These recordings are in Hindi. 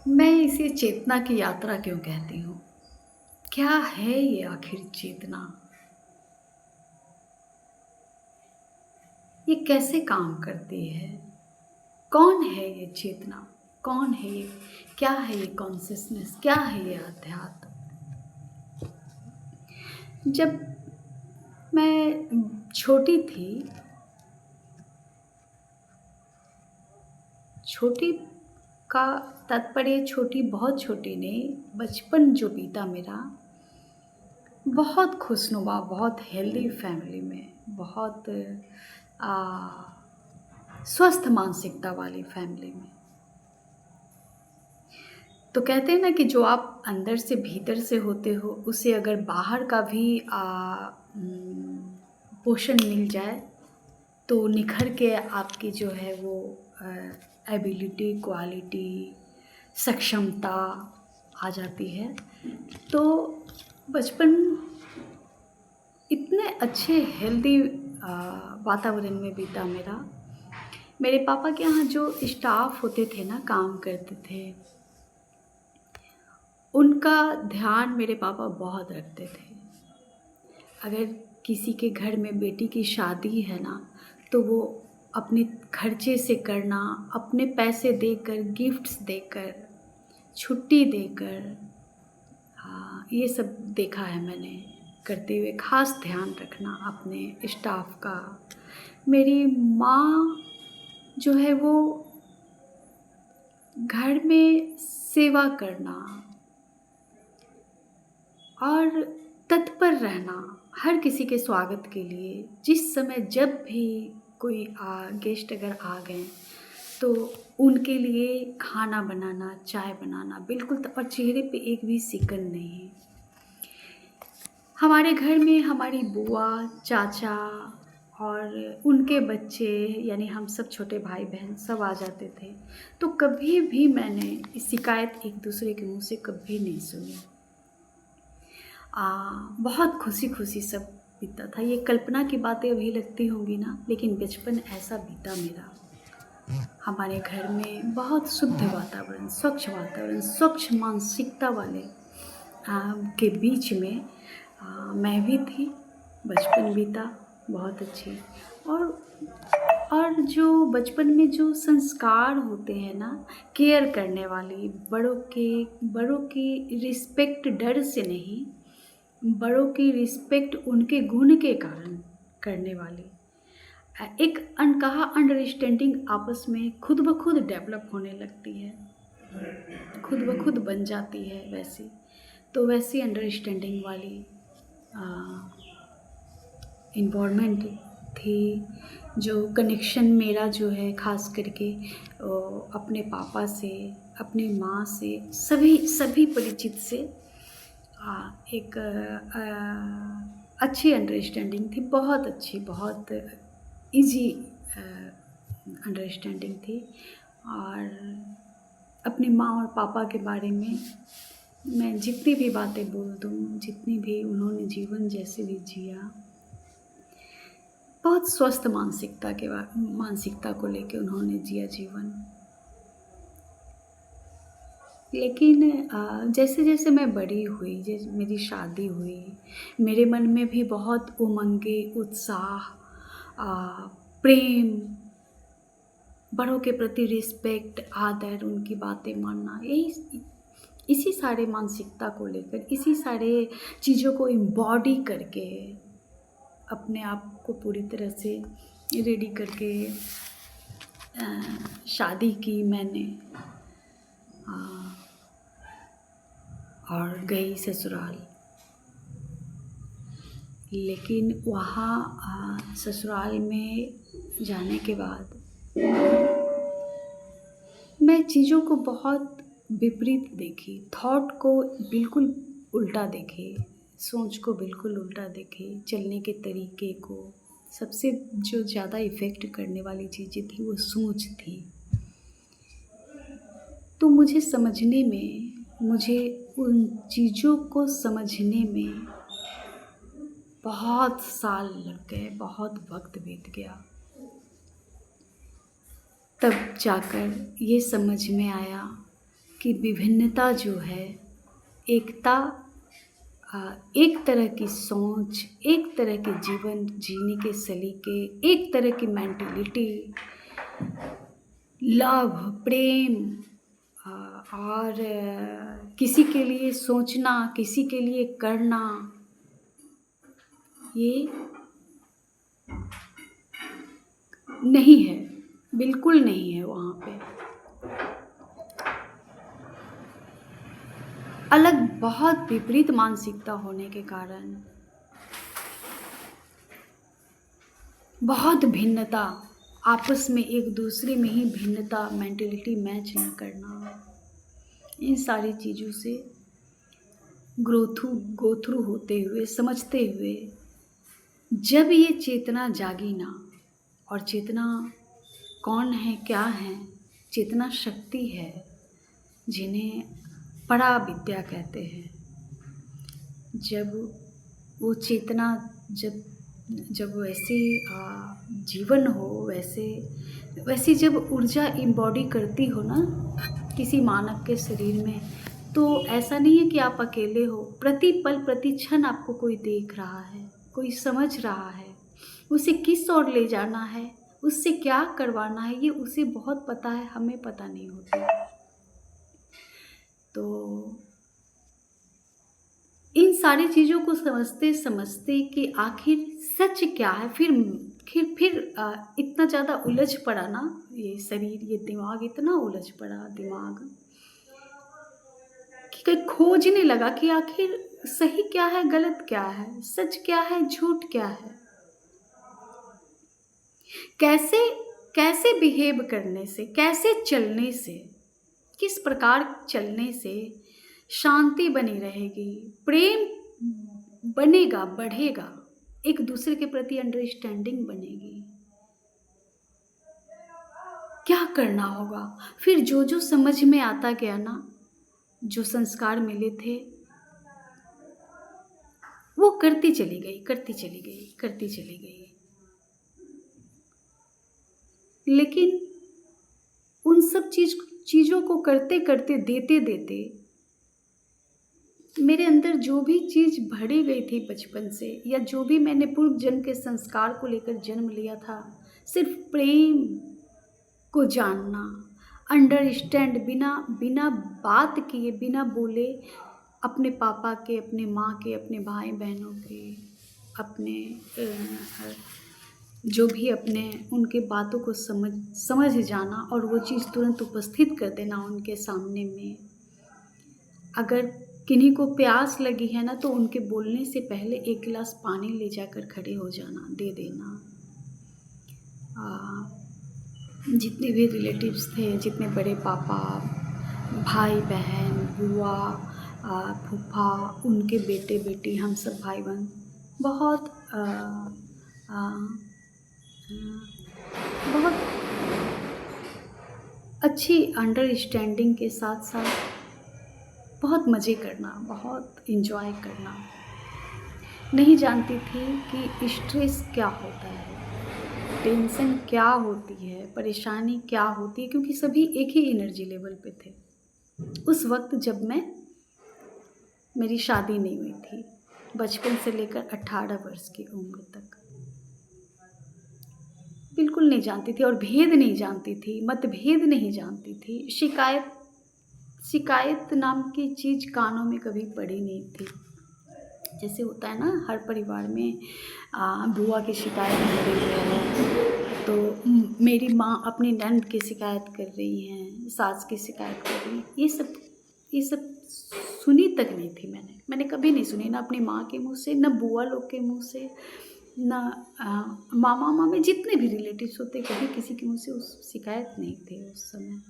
मैं इसे चेतना की यात्रा क्यों कहती हूँ? क्या है ये आखिर चेतना? ये कैसे काम करती है? कौन है ये चेतना? कौन है ये? क्या है ये कॉन्शसनेस? क्या है ये अध्यात्म? जब मैं छोटी थी, छोटी का तात्पर्य छोटी बहुत छोटी नहीं, बचपन जो बीता मेरा, बहुत खुशनुमा, बहुत हेल्दी फैमिली में, बहुत स्वस्थ मानसिकता वाली फैमिली में। तो कहते हैं ना कि जो आप अंदर से भीतर से होते हो, उसे अगर बाहर का भी पोषण मिल जाए, तो निखर के आपकी जो है वो एबिलिटी, क्वालिटी, सक्षमता आ जाती है। तो बचपन इतने अच्छे हेल्दी वातावरण में बीता मेरा। मेरे पापा के यहाँ जो स्टाफ होते थे ना, काम करते थे, उनका ध्यान मेरे पापा बहुत रखते थे। अगर किसी के घर में बेटी की शादी है ना, तो वो अपने खर्चे से करना, अपने पैसे देकर, गिफ्ट्स देकर, छुट्टी देकर, हाँ, ये सब देखा है मैंने करते हुए। ख़ास ध्यान रखना अपने स्टाफ का। मेरी माँ जो है वो घर में सेवा करना और तत्पर रहना हर किसी के स्वागत के लिए। जिस समय जब भी कोई गेस्ट अगर आ गए, तो उनके लिए खाना बनाना, चाय बनाना, बिल्कुल और चेहरे पे एक भी सिकन नहीं। हमारे घर में हमारी बुआ, चाचा और उनके बच्चे, यानी हम सब छोटे भाई बहन सब आ जाते थे। तो कभी भी मैंने शिकायत एक दूसरे के मुँह से कभी नहीं सुनी। बहुत खुशी-खुशी सब बीता था। ये कल्पना की बातें अभी लगती होंगी ना, लेकिन बचपन ऐसा बीता मेरा। हमारे घर में बहुत शुद्ध वातावरण, स्वच्छ वातावरण, स्वच्छ मानसिकता वाले के बीच में मैं भी थी। बचपन बीता बहुत अच्छी। और जो बचपन में जो संस्कार होते हैं ना, केयर करने वाली, बड़ों की रिस्पेक्ट डर से नहीं, बड़ों की रिस्पेक्ट उनके गुण के कारण करने वाली, एक अनकहा अंडरस्टैंडिंग आपस में खुद ब खुद डेवलप होने लगती है, खुद ब खुद बन जाती है वैसी। तो वैसी अंडरस्टैंडिंग वाली इन्वायरमेंट थी। जो कनेक्शन मेरा जो है ख़ास करके अपने पापा से, अपनी माँ से, सभी परिचित से एक अच्छी अंडरस्टैंडिंग थी, बहुत अच्छी, बहुत ईज़ी अंडरस्टैंडिंग थी। और अपनी माँ और पापा के बारे में मैं जितनी भी बातें बोल दूँ, जितनी भी उन्होंने जीवन जैसे भी जिया, बहुत स्वस्थ मानसिकता को लेके उन्होंने जिया जीवन। लेकिन जैसे-जैसे मैं बड़ी हुई, जैसे मेरी शादी हुई, मेरे मन में भी बहुत उमंगें, उत्साह, प्रेम, बड़ों के प्रति रिस्पेक्ट, आदर, उनकी बातें मानना, इसी सारे मानसिकता को लेकर, इसी सारे चीज़ों को एम्बॉडी करके अपने आप को पूरी तरह से रेडी करके शादी की मैंने और गई ससुराल। लेकिन वहाँ ससुराल में जाने के बाद मैं चीज़ों को बहुत विपरीत देखी, थॉट को बिल्कुल उल्टा देखे, सोच को बिल्कुल उल्टा देखे, चलने के तरीके को। सबसे जो ज़्यादा इफ़ेक्ट करने वाली चीज़ें थी वो सोच थी। तो मुझे उन चीज़ों को समझने में बहुत साल लग गए, बहुत वक़्त बीत गया। तब जाकर ये समझ में आया कि विभिन्नता जो है, एकता, एक तरह की सोच, एक तरह के जीवन जीने के सलीके, एक तरह की मेंटालिटी, लव, प्रेम, और किसी के लिए सोचना, किसी के लिए करना, ये नहीं है, बिल्कुल नहीं है वहाँ पे। अलग, बहुत विपरीत मानसिकता होने के कारण बहुत भिन्नता, आपस में एक दूसरे में ही भिन्नता, मेंटालिटी मैच न करना, इन सारी चीज़ों से गो थ्रू होते हुए, समझते हुए, जब ये चेतना जागी ना, और चेतना कौन है, क्या है, चेतना शक्ति है जिन्हें परा विद्या कहते हैं। जब वो चेतना, जब वैसे जीवन हो, वैसी जब ऊर्जा इम्बॉडी करती हो ना किसी मानव के शरीर में, तो ऐसा नहीं है कि आप अकेले हो। प्रति पल, प्रति क्षण आपको कोई देख रहा है, कोई समझ रहा है, उसे किस ओर ले जाना है, उससे क्या करवाना है, ये उसे बहुत पता है, हमें पता नहीं होता। तो इन सारी चीज़ों को समझते समझते कि आखिर सच क्या है, फिर इतना ज़्यादा उलझ पड़ा ना ये शरीर, ये दिमाग, इतना उलझ पड़ा दिमाग कि कहीं खोजने लगा कि आखिर सही क्या है, गलत क्या है, सच क्या है, झूठ क्या है, कैसे कैसे बिहेव करने से, कैसे चलने से, किस प्रकार चलने से शांति बनी रहेगी, प्रेम बनेगा, बढ़ेगा, एक दूसरे के प्रति अंडरस्टैंडिंग बनेगी, क्या करना होगा। फिर जो जो समझ में आता गया ना, जो संस्कार मिले थे, वो करती चली गई, करती चली गई, करती चली गई। लेकिन उन सब चीज़ों को करते करते, देते देते, मेरे अंदर जो भी चीज़ भरी गई थी बचपन से, या जो भी मैंने पूर्व जन्म के संस्कार को लेकर जन्म लिया था, सिर्फ प्रेम को जानना, अंडरस्टैंड, बिना बात किए, बिना बोले, अपने पापा के, अपने माँ के, अपने भाई बहनों के, अपने जो भी अपने, उनके बातों को समझ जाना, और वो चीज़ तुरंत उपस्थित कर देना उनके सामने में। अगर किन्हीं को प्यास लगी है ना, तो उनके बोलने से पहले एक गिलास पानी ले जाकर खड़े हो जाना, दे देना। जितने भी रिलेटिव्स थे, जितने बड़े पापा, भाई बहन, बुआ, फूफा, उनके बेटे बेटी, हम सब भाई बहन, बहुत बहुत अच्छी अंडरस्टैंडिंग के साथ साथ बहुत मज़े करना, बहुत इन्जॉय करना। नहीं जानती थी कि स्ट्रेस क्या होता है, टेंशन क्या होती है, परेशानी क्या होती है, क्योंकि सभी एक ही एनर्जी लेवल पे थे उस वक्त जब मेरी शादी नहीं हुई थी, बचपन से लेकर 18 वर्ष की उम्र तक। बिल्कुल नहीं जानती थी, और भेद नहीं जानती थी, मतभेद नहीं जानती थी, शिकायत नाम की चीज़ कानों में कभी पड़ी नहीं थी। जैसे होता है ना, हर परिवार में बुआ की शिकायत हो रही है, तो मेरी माँ अपनी नंद की शिकायत कर रही हैं, सास की शिकायत कर रही हैं, ये सब सुनी तक नहीं थी मैंने कभी नहीं सुनी, ना अपनी माँ के मुँह से, ना बुआ लोग के मुँह से, ना मामा मामी, जितने भी रिलेटिव्स होते, कभी किसी के मुँह से उस शिकायत नहीं थी उस समय।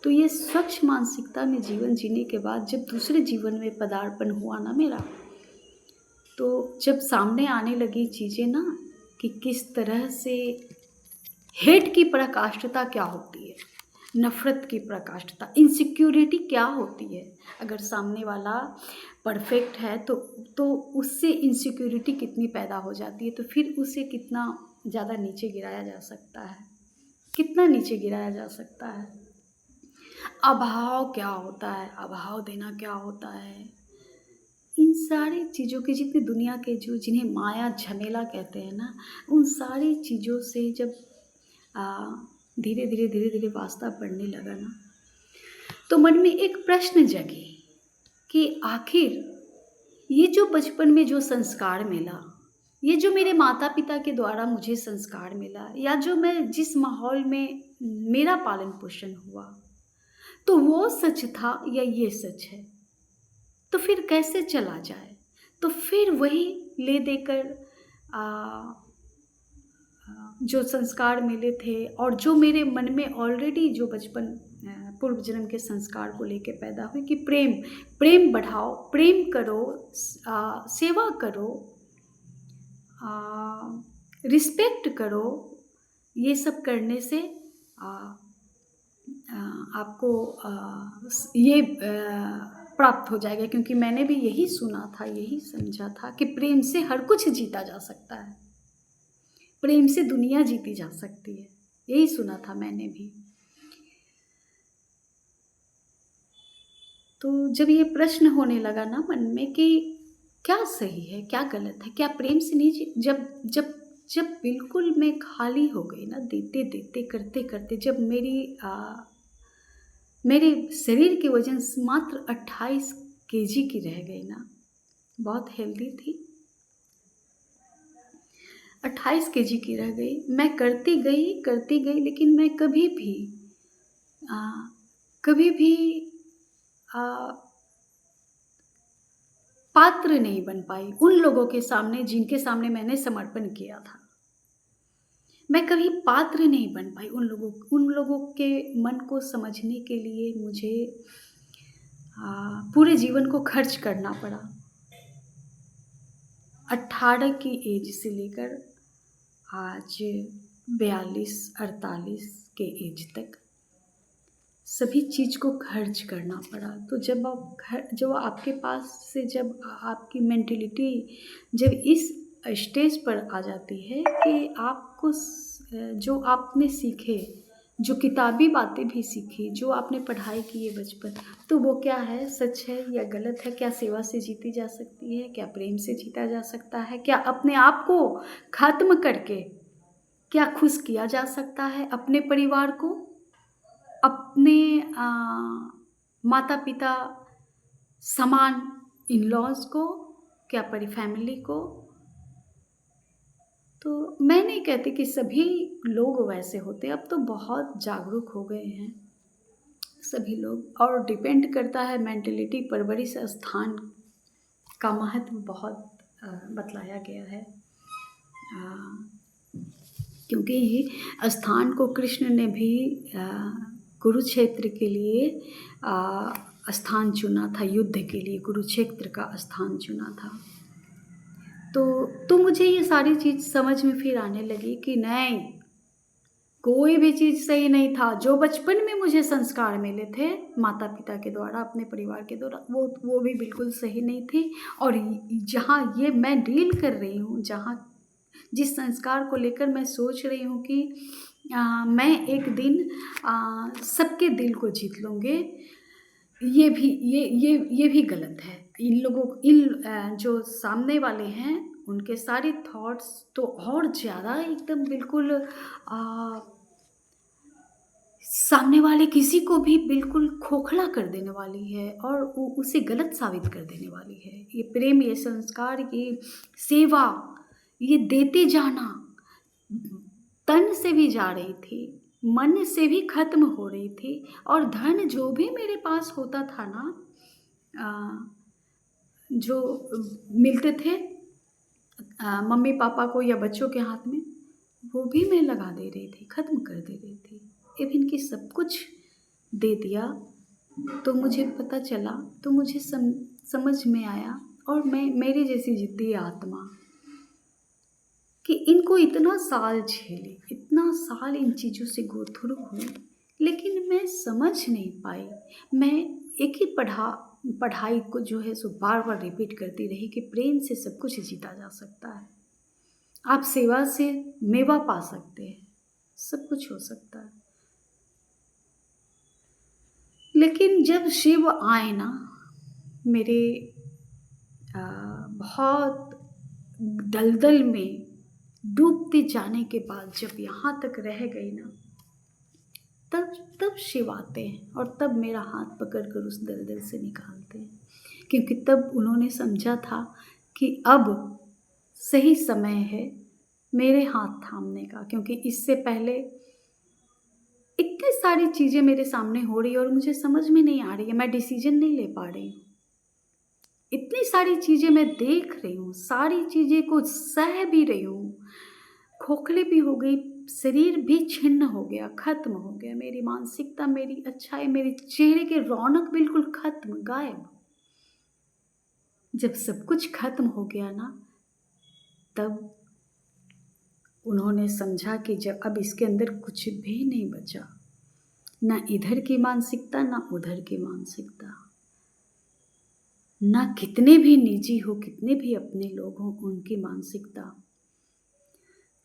तो ये स्वच्छ मानसिकता में जीवन जीने के बाद जब दूसरे जीवन में पदार्पण हुआ ना मेरा, तो जब सामने आने लगी चीज़ें ना, कि किस तरह से हेट की पराकाष्ठता क्या होती है, नफ़रत की पराकाष्ठता, इनसिक्योरिटी क्या होती है। अगर सामने वाला परफेक्ट है तो उससे इनसिक्योरिटी कितनी पैदा हो जाती है, तो फिर उसे कितना ज़्यादा नीचे गिराया जा सकता है, कितना नीचे गिराया जा सकता है। अभाव क्या होता है, अभाव देना क्या होता है, इन सारी चीज़ों की जितनी दुनिया के जो जिन्हें माया झमेला कहते हैं ना, उन सारी चीज़ों से जब अ, धीरे धीरे वास्ता पड़ने लगा ना, तो मन में एक प्रश्न जगे कि आखिर ये जो बचपन में जो संस्कार मिला, ये जो मेरे माता-पिता के द्वारा मुझे संस्कार मिला या जो मैं जिस माहौल में मेरा पालन-पोषण हुआ, तो वो सच था या ये सच है? तो फिर कैसे चला जाए? तो फिर वही ले देकर अ जो संस्कार मिले थे और जो मेरे मन में ऑलरेडी जो बचपन पूर्व जन्म के संस्कार को लेके पैदा हुए कि प्रेम प्रेम बढ़ाओ, प्रेम करो, सेवा करो, रिस्पेक्ट करो, ये सब करने से अ, आपको ये प्राप्त हो जाएगा, क्योंकि मैंने भी यही सुना था, यही समझा था कि प्रेम से हर कुछ जीता जा सकता है, प्रेम से दुनिया जीती जा सकती है, यही सुना था मैंने भी। तो जब ये प्रश्न होने लगा ना मन में कि क्या सही है, क्या गलत है, क्या प्रेम से नहीं जब जब जब बिल्कुल मैं खाली हो गई ना, देते-देते, करते-करते, जब मेरे शरीर की वज़न मात्र 28 केजी की रह गई ना, बहुत हेल्दी थी, 28 केजी की रह गई। मैं करती गई, लेकिन मैं अ, कभी भी अ, पात्र नहीं बन पाई उन लोगों के सामने जिनके सामने मैंने समर्पण किया था। मैं कभी पात्र नहीं बन पाई उन लोगों के मन को समझने के लिए मुझे पूरे जीवन को खर्च करना पड़ा। 18 की एज से लेकर आज 42-48 के एज तक सभी चीज़ को खर्च करना पड़ा। तो जब आपके पास से जब आपकी मेंटालिटी जब इस स्टेज पर आ जाती है कि आपको जो आपने सीखे, जो किताबी बातें भी सीखी, जो आपने पढ़ाई की है बचपन, तो वो क्या है, सच है या गलत है? क्या सेवा से जीती जा सकती है? क्या प्रेम से जीता जा सकता है? क्या अपने आप को ख़त्म करके क्या खुश किया जा सकता है अपने परिवार को? अपने माता-पिता समान इन-लॉज़ को, क्या पूरी फैमिली को? तो मैं नहीं कहती कि सभी लोग वैसे होते हैं, अब तो बहुत जागरूक हो गए हैं सभी लोग, और डिपेंड करता है मेंटालिटी, परवरिश, स्थान का महत्व बहुत बतलाया गया है। क्योंकि स्थान को कृष्ण ने भी कुरुक्षेत्र के लिए स्थान चुना था, युद्ध के लिए कुरुक्षेत्र का स्थान चुना था। तो मुझे ये सारी चीज़ समझ में फिर आने लगी कि नहीं, कोई भी चीज़ सही नहीं था। जो बचपन में मुझे संस्कार मिले थे माता-पिता के द्वारा, अपने परिवार के द्वारा, वो भी बिल्कुल सही नहीं थे। और जहाँ ये मैं डील कर रही हूँ, जहाँ जिस संस्कार को लेकर मैं सोच रही हूँ कि मैं एक दिन सबके दिल को जीत लूँगी, ये भी गलत है। जो सामने वाले हैं, उनके सारे थॉट्स तो और ज़्यादा एकदम बिल्कुल सामने वाले किसी को भी बिल्कुल खोखला कर देने वाली है और उसे गलत साबित कर देने वाली है। ये प्रेम, ये संस्कार, ये सेवा, ये देते जाना, तन से भी जा रही थी, मन से भी ख़त्म हो रही थी, और धन जो भी मेरे पास होता था ना, जो मिलते थे मम्मी-पापा को या बच्चों के हाथ में, वो भी मैं लगा दे रही थी, ख़त्म कर दे रही थी। इवन कि सब कुछ दे दिया, तो मुझे पता चला, तो मुझे समझ में आया, और मेरे जैसी ज़िद्दी आत्मा कि इनको इतना साल झेले, इतना साल इन चीज़ों से गो थ्रू हुई, लेकिन मैं समझ नहीं पाई। मैं एक ही पढ़ाई को जो है सो बार-बार रिपीट करती रही कि प्रेम से सब कुछ जीता जा सकता है। आप सेवा से मेवा पा सकते हैं, सब कुछ हो सकता है। लेकिन जब शिव आए ना मेरे बहुत दलदल में डूबते जाने के बाद जब यहाँ तक रह गई ना, तब तब शिव आते हैं और तब मेरा हाथ पकड़ कर उस दलदल से निकालते हैं। क्योंकि तब उन्होंने समझा था कि अब सही समय है मेरे हाथ थामने का, क्योंकि इससे पहले इतनी सारी चीज़ें मेरे सामने हो रही है और मुझे समझ में नहीं आ रही है, मैं डिसीजन नहीं ले पा रही हूँ। इतनी सारी चीज़ें मैं देख रही हूँ, सारी चीज़ें को सह भी रही हूँ, खोखले भी हो गई, शरीर भी छिन्न हो गया, खत्म हो गया, मेरी मानसिकता, मेरी अच्छाई, मेरे चेहरे की रौनक बिल्कुल खत्म, गायब। जब सब कुछ खत्म हो गया ना, तब उन्होंने समझा कि जब अब इसके अंदर कुछ भी नहीं बचा, ना इधर की मानसिकता ना उधर की मानसिकता, ना कितने भी निजी हो, कितने भी अपने लोग हों उनकी मानसिकता।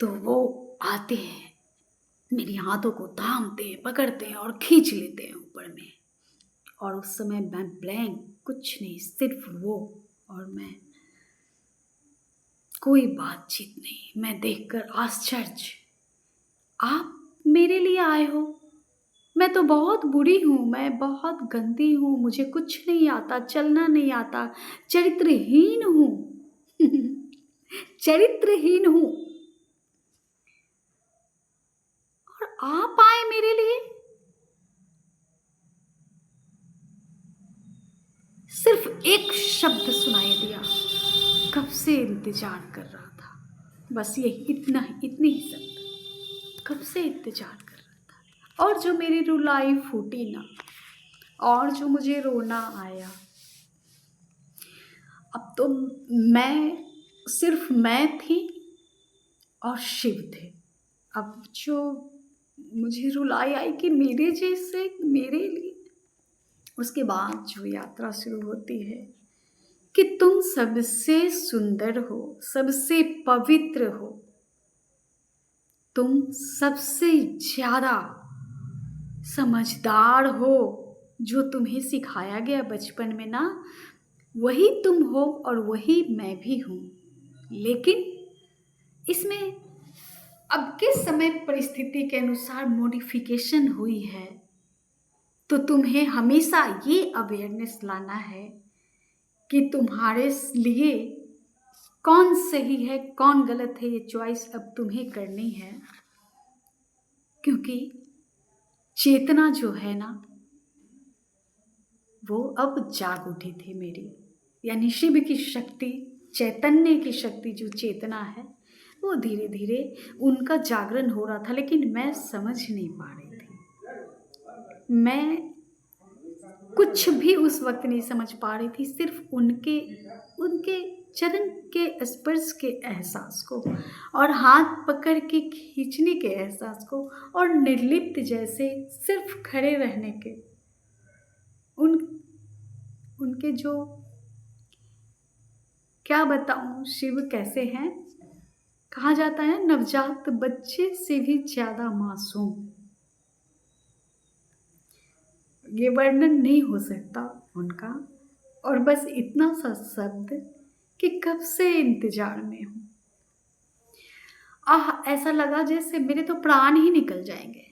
तो वो आते हैं, मेरी हाथों को थामते हैं, पकड़ते हैं और खींच लेते हैं ऊपर में। और उस समय मैं ब्लैंक, कुछ नहीं, सिर्फ वो और मैं, कोई बातचीत नहीं। मैं देखकर आश्चर्य, आप मेरे लिए आए हो? मैं तो बहुत बुरी हूँ, मैं बहुत गंदी हूँ, मुझे कुछ नहीं आता, चलना नहीं आता, चरित्रहीन हूँ। चरित्रहीन हूँ और आप आए मेरे लिए? सिर्फ एक शब्द सुनाई दिया, कब से इंतजार कर रहा था। बस यही, इतनी ही शब्द, कब से इंतजार कर रहा था। और जो मेरी रुलाई फूटी ना, और जो मुझे रोना आया, अब तो मैं, सिर्फ मैं थी और शिव थे। अब जो मुझे रुलाई आई कि मेरे जैसे, मेरे लिए। उसके बाद जो यात्रा शुरू होती है कि तुम सबसे सुंदर हो, सबसे पवित्र हो, तुम सबसे ज़्यादा समझदार हो। जो तुम्हें सिखाया गया बचपन में ना, वही तुम हो और वही मैं भी हूँ। लेकिन इसमें अब के समय परिस्थिति के अनुसार मॉडिफिकेशन हुई है। तो तुम्हें हमेशा ये अवेयरनेस लाना है कि तुम्हारे लिए कौन सही है, कौन गलत है, ये चॉइस अब तुम्हें करनी है। क्योंकि चेतना जो है ना, वो अब जाग उठी थी मेरी, यानी शिव की शक्ति, चैतन्य की शक्ति, जो चेतना है, वो धीरे धीरे उनका जागरण हो रहा था। लेकिन मैं समझ नहीं पा रही थी, मैं कुछ भी उस वक्त नहीं समझ पा रही थी। सिर्फ उनके उनके चरण के स्पर्श के एहसास को और हाथ पकड़ के खींचने के एहसास को और निर्लिप्त जैसे सिर्फ खड़े रहने के, उन उनके जो, क्या बताऊं शिव कैसे हैं। कहा जाता है नवजात बच्चे से भी ज्यादा मासूम। ये वर्णन नहीं हो सकता उनका। और बस इतना सा शब्द कि कब से इंतजार में हूं। ऐसा लगा जैसे मेरे तो प्राण ही निकल जाएंगे।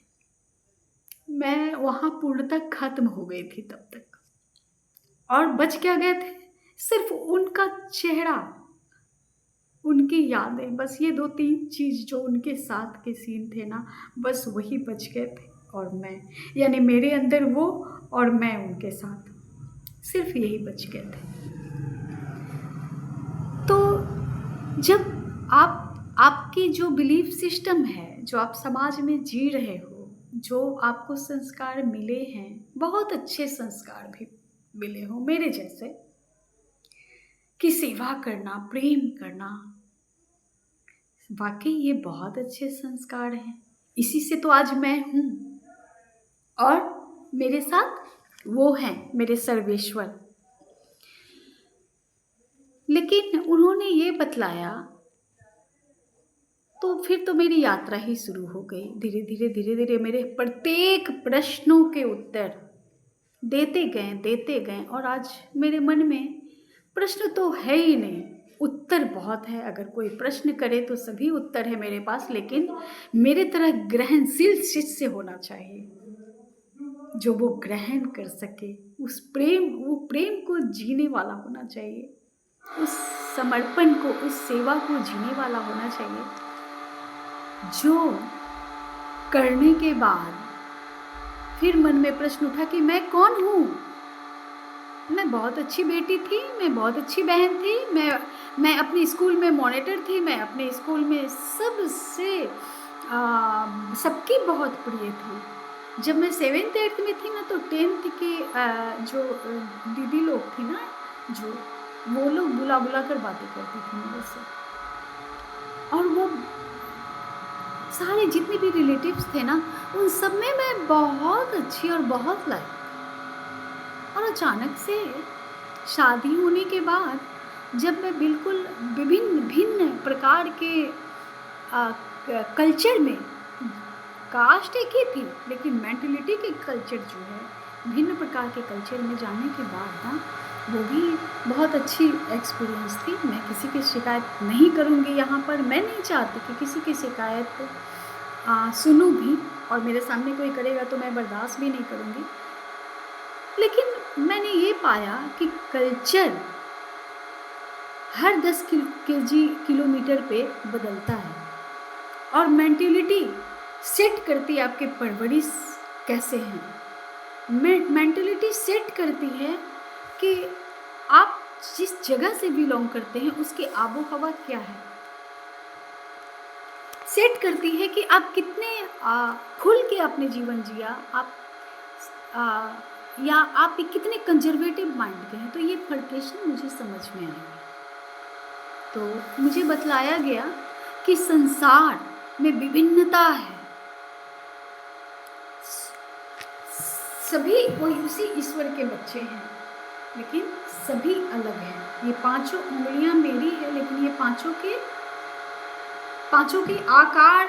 मैं वहां पूर्णतः खत्म हो गई थी तब तक। और बच क्या गए थे? सिर्फ उनका चेहरा, उनकी यादें, बस ये 2-3 चीज जो उनके साथ के सीन थे ना, बस वही बच गए थे। और मैं, यानी मेरे अंदर वो और मैं उनके साथ, सिर्फ यही बच गए थे। तो जब आपकी जो बिलीफ सिस्टम है, जो आप समाज में जी रहे हो, जो आपको संस्कार मिले हैं, बहुत अच्छे संस्कार भी मिले हो मेरे जैसे, कि सेवा करना, प्रेम करना, वाकई ये बहुत अच्छे संस्कार हैं। इसी से तो आज मैं हूँ और मेरे साथ वो हैं, मेरे सर्वेश्वर। लेकिन उन्होंने ये बतलाया, तो फिर तो मेरी यात्रा ही शुरू हो गई। धीरे धीरे धीरे धीरे मेरे प्रत्येक प्रश्नों के उत्तर देते गए और आज मेरे मन में प्रश्न तो है ही नहीं, उत्तर बहुत है। अगर कोई प्रश्न करे तो सभी उत्तर है मेरे पास, लेकिन मेरे तरह ग्रहणशील शिष्य होना चाहिए, जो वो ग्रहण कर सके। वो प्रेम को जीने वाला होना चाहिए, उस समर्पण को, उस सेवा को जीने वाला होना चाहिए, जो करने के बाद फिर मन में प्रश्न उठा कि मैं कौन हूँ? मैं बहुत अच्छी बेटी थी, मैं बहुत अच्छी बहन थी, मैं अपने स्कूल में मॉनिटर थी, मैं अपने स्कूल में सबकी बहुत प्रिय थी। जब मैं 7th 8th में थी ना, तो 10th के जो दीदी लोग थी ना, जो वो लोग बुला कर बातें करती थी मेरे से, और वो सारे जितने भी रिलेटिव्स थे ना, उन सब में मैं बहुत अच्छी और बहुत लायक। और अचानक से शादी होने के बाद जब मैं बिल्कुल भिन्न प्रकार के कल्चर में, कास्ट एक ही थी लेकिन मेंटलिटी के कल्चर जो है, भिन्न प्रकार के कल्चर में जाने के बाद ना, वो भी बहुत अच्छी एक्सपीरियंस थी। मैं किसी की शिकायत नहीं करूँगी यहाँ पर, मैं नहीं चाहती कि किसी की शिकायत सुनूँ भी, और मेरे सामने कोई करेगा तो मैं बर्दाश्त भी नहीं करूँगी। लेकिन मैंने ये पाया कि कल्चर हर 10 किलोमीटर पे बदलता है, और मेंटलिटी सेट करती है आपके परवरिश कैसे हैं। मेंटलिटी सेट करती है कि आप जिस जगह से बिलोंग करते हैं उसकी आबो हवा क्या है, सेट करती है कि आप कितने खुल के अपने जीवन जिया, या आप कितने कंजर्वेटिव माइंड के हैं। तो ये फर्केशन मुझे समझ में आया। तो मुझे बतलाया गया कि संसार में विभिन्नता है, सभी कोई उसी ईश्वर के बच्चे हैं, लेकिन सभी अलग हैं। ये 5 उंगलियां मेरी है, लेकिन ये पांचों के आकार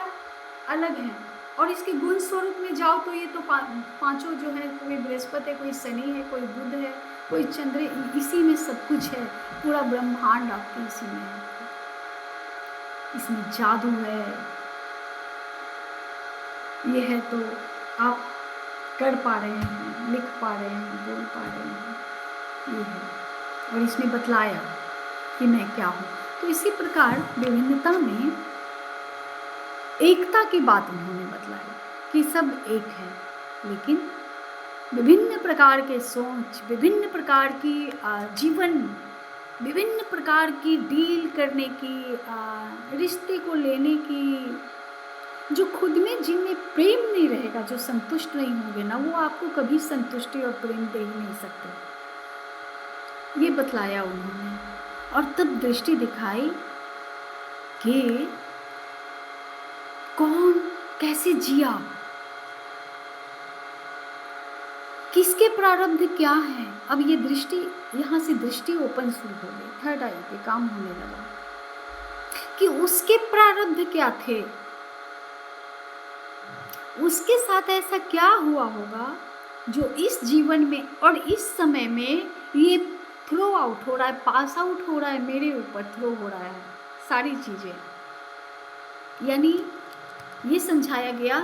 अलग हैं, और इसके गुण स्वरूप में जाओ तो ये तो पांचों जो है, कोई बृहस्पति है, कोई शनि है, कोई बुध है, कोई चंद्र, इसी में सब कुछ है। पूरा ब्रह्मांड आपके इसी में है, इसमें जादू है। ये है तो आप कर पा रहे हैं, लिख पा रहे हैं, बोल पा रहे हैं, ये है। और इसमें बतलाया कि मैं क्या हूँ। तो इसी प्रकार विभिन्नता में एकता की बात उन्होंने बतलाई कि सब एक है, लेकिन विभिन्न प्रकार के सोच, विभिन्न प्रकार की जीवन, विभिन्न प्रकार की डील करने की, रिश्ते को लेने की, जो खुद में जिनमें प्रेम नहीं रहेगा, जो संतुष्ट नहीं होंगे ना, वो आपको कभी संतुष्टि और प्रेम दे ही नहीं सकते। ये बतलाया उन्होंने, और तब दृष्टि दिखाई कि कौन कैसे जिया, किसके प्रारब्ध क्या है। अब ये दृष्टि, यहाँ से दृष्टि ओपन शुरू हो गई, थर्ड आई पे काम होने लगा कि उसके प्रारब्ध क्या थे, उसके साथ ऐसा क्या हुआ होगा जो इस जीवन में और इस समय में ये थ्रो आउट हो रहा है, पास आउट हो रहा है, मेरे ऊपर थ्रो हो रहा है सारी चीज़ें। यानी ये समझाया गया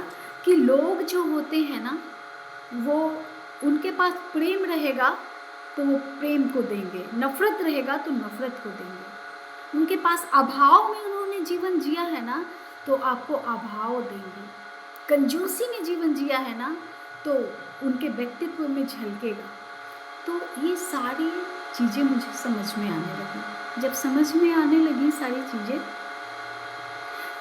कि लोग जो होते हैं ना, वो उनके पास प्रेम रहेगा तो वो प्रेम को देंगे, नफ़रत रहेगा तो नफ़रत को देंगे। उनके पास अभाव में उन्होंने जीवन जिया है ना, तो आपको अभाव देंगे। कंजूसी में जीवन जिया है ना, तो उनके व्यक्तित्व में झलकेगा। तो ये सारी चीज़ें मुझे समझ में आने लगी। जब समझ में आने लगी सारी चीज़ें,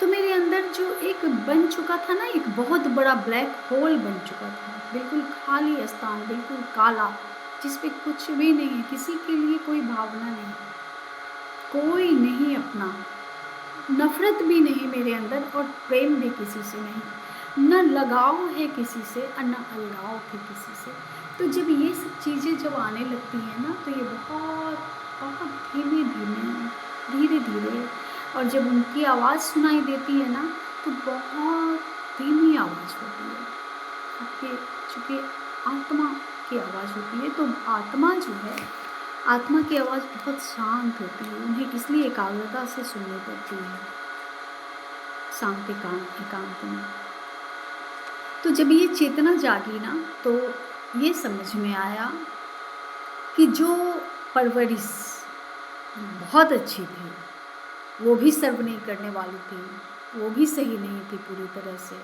तो मेरे अंदर जो एक बन चुका था ना, एक बहुत बड़ा ब्लैक होल बन चुका था, बिल्कुल खाली स्थान, बिल्कुल काला, जिस पे कुछ भी नहीं है, किसी के लिए कोई भावना नहीं, कोई नहीं अपना, नफ़रत भी नहीं मेरे अंदर, और प्रेम भी किसी से नहीं, न लगाव है किसी से और न अलगाव है किसी से। तो जब ये सब चीज़ें जब आने लगती हैं ना, तो ये बहुत बहुत धीरे धीरे, और जब उनकी आवाज़ सुनाई देती है ना, तो बहुत धीमी आवाज़ होती है। आपके चूँकि आत्मा की आवाज़ होती है। तो आत्मा जो है, आत्मा की आवाज़ बहुत शांत होती है, उन्हें इसलिए एकाग्रता से सुननी पड़ती है, शांत एकांत में। तो जब ये चेतना जागी ना, तो ये समझ में आया कि जो परवरिश बहुत अच्छी थी, वो भी सर्व नहीं करने वाली थी, वो भी सही नहीं थी पूरी तरह से।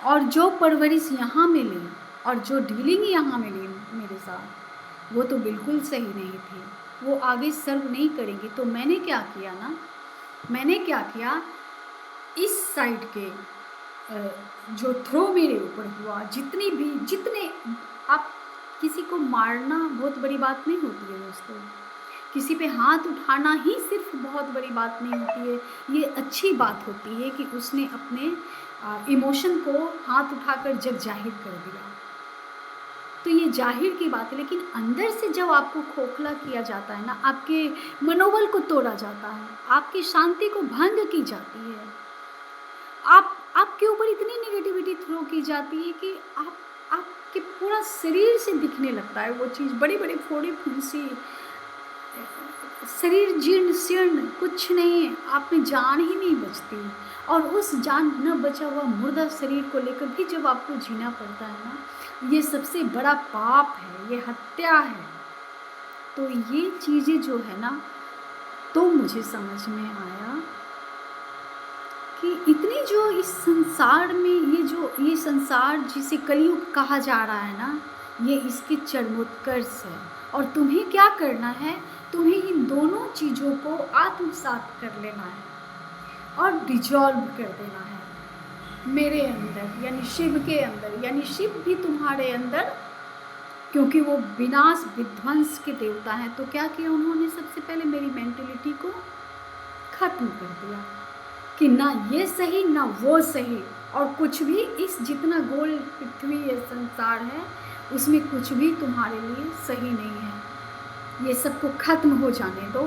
और जो परवरिश यहाँ मिली और जो डीलिंग यहाँ मिली मेरे साथ, वो तो बिल्कुल सही नहीं थी, वो आगे सर्व नहीं करेंगे। तो मैंने क्या किया ना, मैंने क्या किया, इस साइड के जो थ्रो मेरे ऊपर हुआ, जितने आप, किसी को मारना बहुत बड़ी बात नहीं होती है दोस्तों, किसी पे हाथ उठाना ही सिर्फ बहुत बड़ी बात नहीं होती है, ये अच्छी बात होती है कि उसने अपने इमोशन को हाथ उठाकर जग जाहिर कर दिया, तो ये जाहिर की बात है। लेकिन अंदर से जब आपको खोखला किया जाता है ना, आपके मनोबल को तोड़ा जाता है, आपकी शांति को भंग की जाती है, आपके ऊपर इतनी नेगेटिविटी थ्रो की जाती है कि आपके पूरा शरीर से दिखने लगता है वो चीज़, बड़ी बड़ी फोड़ी फुंसी, शरीर जीर्ण शीर्ण, कुछ नहीं है, आप में जान ही नहीं बचती। और उस जान न बचा हुआ मुर्दा शरीर को लेकर भी जब आपको जीना पड़ता है ना, ये सबसे बड़ा पाप है, ये हत्या है। तो ये चीज़ें जो है ना, तो मुझे समझ में आया कि इतनी जो इस संसार में, ये संसार जिसे कलयुग कहा जा रहा है ना, ये इसके चरमोत्कर्ष है। और तुम्हें क्या करना है, तुम्हें इन दोनों चीज़ों को आत्मसात कर लेना है और डिजॉल्व कर देना है मेरे अंदर, यानी शिव के अंदर, यानी शिव भी तुम्हारे अंदर, क्योंकि वो विनाश विध्वंस के देवता हैं। तो क्या किया उन्होंने, सबसे पहले मेरी मेंटेलिटी को ख़त्म कर दिया कि ना ये सही ना वो सही, और कुछ भी इस जितना गोल पृथ्वी ये संसार है, उसमें कुछ भी तुम्हारे लिए सही नहीं है, ये सबको ख़त्म हो जाने दो।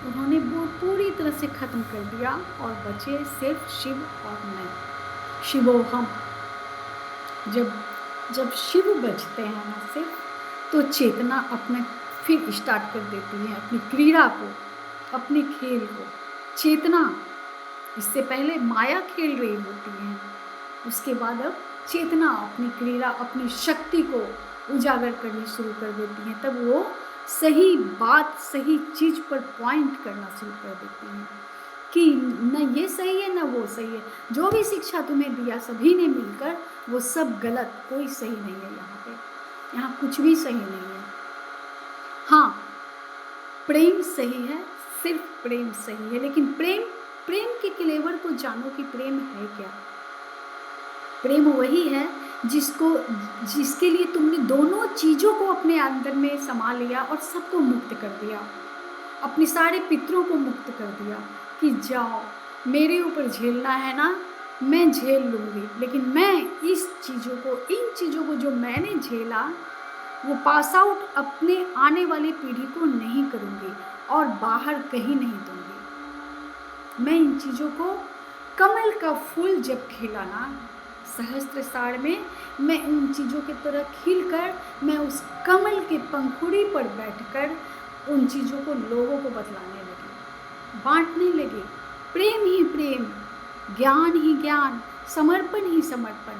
उन्होंने वो पूरी तरह से ख़त्म कर दिया और बचे सिर्फ शिव और मैं, शिवोहम। जब शिव बचते हैं ना सिर्फ, तो चेतना अपने फिर स्टार्ट कर देती है अपनी क्रीड़ा को, अपने खेल को। चेतना, इससे पहले माया खेल रही होती है, उसके बाद अब चेतना अपनी क्रीड़ा, अपनी शक्ति को उजागर करनी शुरू कर देती है। तब वो सही बात, सही चीज़ पर पॉइंट करना शुरू कर देती है कि न ये सही है न वो सही है, जो भी शिक्षा तुम्हें दिया सभी ने मिलकर, वो सब गलत, कोई सही नहीं है यहाँ पे, यहाँ कुछ भी सही नहीं है। हाँ, प्रेम सही है, सिर्फ प्रेम सही है, लेकिन प्रेम के क्लेवर को जानो कि प्रेम है क्या। प्रेम वही है जिसके लिए तुमने दोनों चीज़ों को अपने अंदर में समा लिया और सबको मुक्त कर दिया, अपने सारे पितरों को मुक्त कर दिया कि जाओ, मेरे ऊपर झेलना है ना, मैं झेल लूँगी, लेकिन मैं इन चीज़ों को जो मैंने झेला, वो पास आउट अपने आने वाली पीढ़ी को नहीं करूँगी और बाहर कहीं नहीं दूँगी। मैं इन चीज़ों को, कमल का फूल जब खिला ना सहस्त्र में, मैं उन चीज़ों की तरह खिलकर, मैं उस कमल के पंखुड़ी पर बैठकर उन चीज़ों को लोगों को बतलाने लगी, बांटने लगी। प्रेम ही प्रेम, ज्ञान ही ज्ञान, समर्पण ही समर्पण,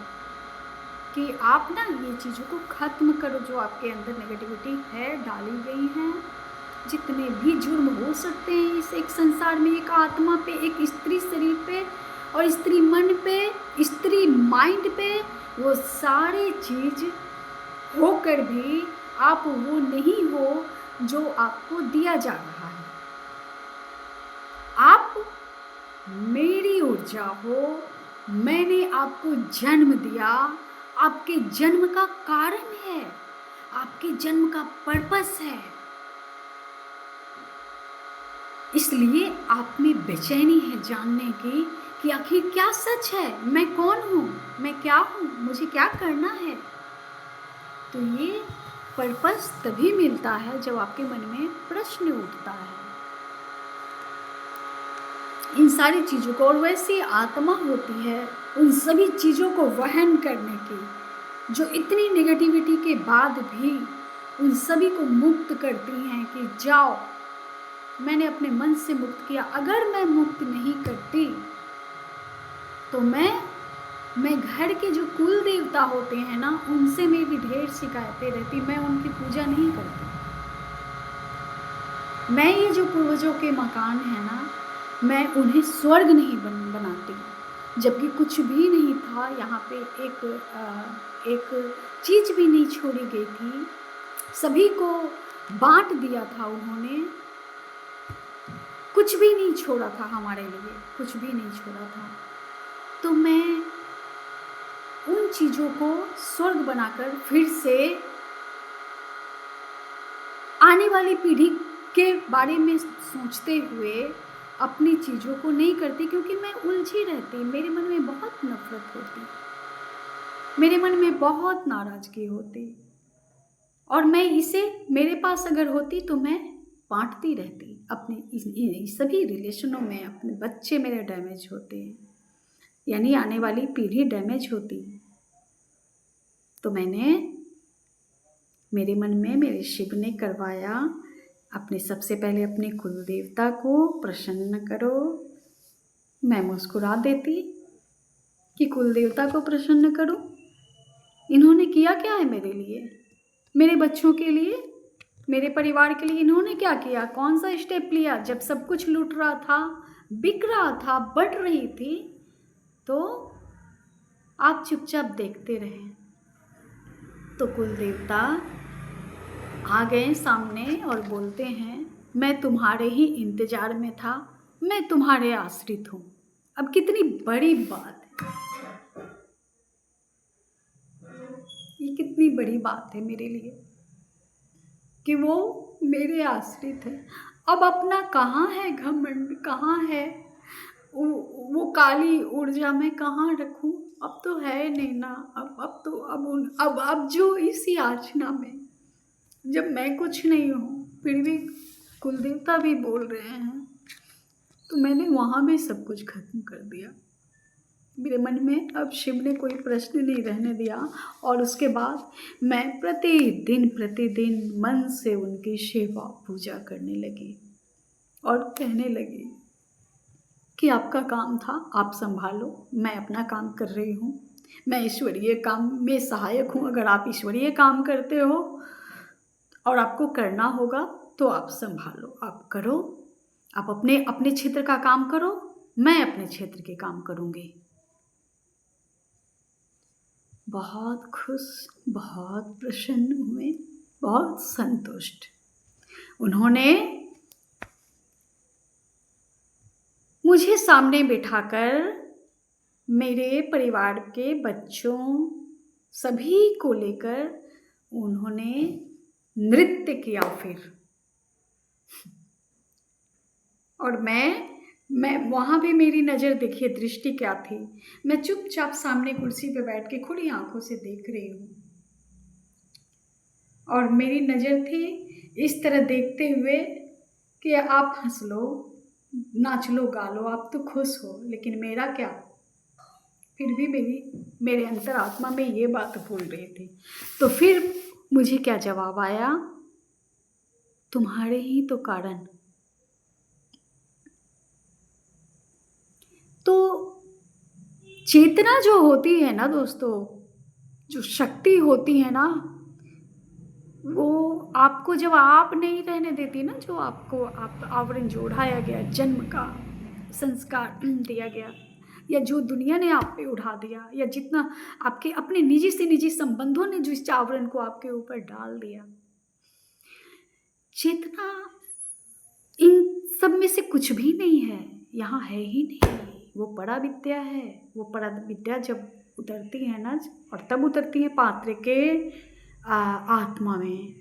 कि आप ना ये चीज़ों को ख़त्म करो जो आपके अंदर नेगेटिविटी है, डाली गई हैं। जितने भी जुर्म हो सकते हैं इस एक संसार में, एक आत्मा पे, एक स्त्री शरीर पे और स्त्री मन पे, स्त्री माइंड पे, वो सारी चीज़ होकर भी आप वो नहीं हो जो आपको दिया जा रहा है। आप मेरी ऊर्जा हो, मैंने आपको जन्म दिया, आपके जन्म का कारण है, आपके जन्म का पर्पस है, इसलिए आप में बेचैनी है जानने की कि आखिर क्या सच है, मैं कौन हूँ, मैं क्या हूँ, मुझे क्या करना है। तो ये पर्पस तभी मिलता है जब आपके मन में प्रश्न उठता है इन सारी चीज़ों को, और वैसी आत्मा होती है उन सभी चीज़ों को वहन करने की, जो इतनी नेगेटिविटी के बाद भी उन सभी को मुक्त करती हैं कि जाओ, मैंने अपने मन से मुक्त किया। अगर मैं मुक्त नहीं करती तो मैं घर के जो कुल देवता होते हैं ना, उनसे मेरी ढेर शिकायतें रहती, मैं उनकी पूजा नहीं करती। मैं ये जो पूर्वजों के मकान है ना, मैं उन्हें स्वर्ग नहीं बनाती, जबकि कुछ भी नहीं था यहाँ पे। एक चीज़ भी नहीं छोड़ी गई थी, सभी को बांट दिया था उन्होंने, कुछ भी नहीं छोड़ा था हमारे लिए, कुछ भी नहीं छोड़ा था। तो मैं उन चीज़ों को स्वर्ग बनाकर फिर से आने वाली पीढ़ी के बारे में सोचते हुए अपनी चीज़ों को नहीं करती, क्योंकि मैं उलझी रहती, मेरे मन में बहुत नफरत होती, मेरे मन में बहुत नाराज़गी होती, और मैं इसे मेरे पास अगर होती तो मैं बांटती रहती अपने सभी रिलेशनों में। अपने बच्चे मेरे डैमेज होते हैं, यानी आने वाली पीढ़ी डैमेज होती। तो मेरे मन में मेरे शिव ने करवाया, अपने सबसे पहले अपने कुल देवता को प्रसन्न करो। मैं मुस्कुरा देती कि कुल देवता को प्रसन्न करो, इन्होंने किया क्या है मेरे लिए, मेरे बच्चों के लिए, मेरे परिवार के लिए इन्होंने क्या किया, कौन सा स्टेप लिया। जब सब कुछ लूट रहा था, बिक रहा था, बढ़ रही थी, तो आप चुपचाप देखते रहे। तो कुल देवता आ गए सामने और बोलते हैं, मैं तुम्हारे ही इंतजार में था, मैं तुम्हारे आश्रित हूँ। अब कितनी बड़ी बात है, ये कितनी बड़ी बात है मेरे लिए कि वो मेरे आश्रित है। अब अपना कहाँ है घमंड, कहाँ है वो काली ऊर्जा मैं कहाँ रखूँ, अब तो है नहीं ना। अब तो अब जो इस याचना में, जब मैं कुछ नहीं हूँ फिर भी कुलदेवता भी बोल रहे हैं, तो मैंने वहाँ भी सब कुछ खत्म कर दिया। मेरे मन में अब शिव ने कोई प्रश्न नहीं रहने दिया, और उसके बाद मैं प्रतिदिन मन से उनकी सेवा पूजा करने लगी और कहने लगी कि आपका काम था, आप संभालो, मैं अपना काम कर रही हूँ, मैं ईश्वरीय काम में सहायक हूँ। अगर आप ईश्वरीय काम करते हो और आपको करना होगा तो आप संभालो, आप करो, आप अपने क्षेत्र का काम करो, मैं अपने क्षेत्र के काम करूँगी। बहुत खुश, बहुत प्रसन्न हुए, बहुत संतुष्ट। उन्होंने मुझे सामने बिठाकर मेरे परिवार के बच्चों सभी को लेकर उन्होंने नृत्य किया फिर, और मैं वहाँ भी मेरी नज़र, देखिए दृष्टि क्या थी, मैं चुपचाप सामने कुर्सी पे बैठ के खुली आंखों से देख रही हूँ, और मेरी नज़र थी इस तरह देखते हुए कि आप हंस लो, नाच लो, गा लो, आप तो खुश हो, लेकिन मेरा क्या। फिर भी मेरे अंतरात्मा में ये बात बोल रही थी। तो फिर मुझे क्या जवाब आया, तुम्हारे ही तो कारण। तो चेतना जो होती है ना दोस्तों, जो शक्ति होती है ना, वो आपको जब आप नहीं रहने देती ना, जो आपको आवरण जो उठाया गया, जन्म का संस्कार दिया गया, या जो दुनिया ने आप पे उठा दिया, या जितना आपके अपने निजी से निजी संबंधों ने जो इस आवरण को आपके ऊपर डाल दिया, चेतना इन सब में से कुछ भी नहीं है, यहाँ है ही नहीं। वो परा विद्या है, वो परा विद्या जब उतरती है ना, और तब उतरती है पात्र के आत्मा में।